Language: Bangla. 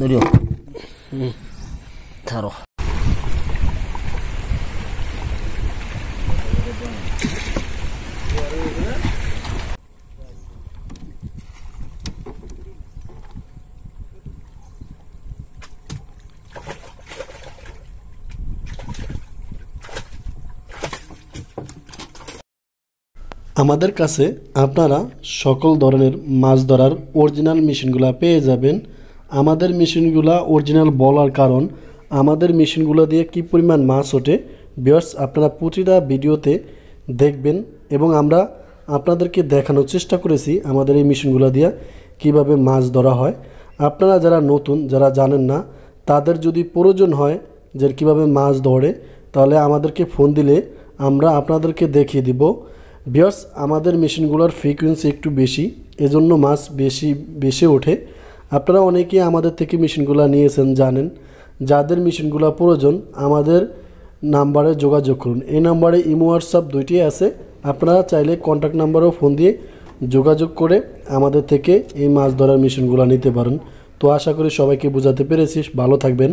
ধরিও ছাড়ো। আমাদের কাছে আপনারা সকল ধরনের মাছ ধরার অরিজিনাল মেশিনগুলো পেয়ে যাবেন। আমাদের মেশিনগুলো অরিজিনাল বলার কারণ আমাদের মেশিনগুলো দিয়ে কী পরিমাণ মাছ ওঠে ভিউয়ার্স আপনারা প্রতিটা ভিডিওতে দেখবেন এবং আমরা আপনাদেরকে দেখানোর চেষ্টা করেছি আমাদের এই মেশিনগুলো দিয়ে কিভাবে মাছ ধরা হয়। আপনারা যারা নতুন যারা জানেন না তাদের যদি প্রয়োজন হয় যে কীভাবে মাছ ধরে তাহলে আমাদেরকে ফোন দিলে আমরা আপনাদেরকে দেখিয়ে দিব। ভিউয়ার্স আমাদের মেশিনগুলোর ফ্রিকোয়েন্সি একটু বেশি, এজন্য মাছ বেশি ওঠে। আপনারা অনেকেই আমাদের থেকে মেশিনগুলো নিয়েছেন জানেন। যাদের মেশিনগুলো প্রয়োজন আমাদের নাম্বারে যোগাযোগ করুন। এই নাম্বারে ইমো হোয়াটসঅ্যাপ দুইটিই আছে, আপনারা চাইলে কন্ট্যাক্ট নাম্বারেও ফোন দিয়ে যোগাযোগ করে আমাদের থেকে এই মাছ ধরার মেশিনগুলো নিতে পারেন। তো আশা করি সবাইকে বোঝাতে পেরেছি। ভালো থাকবেন।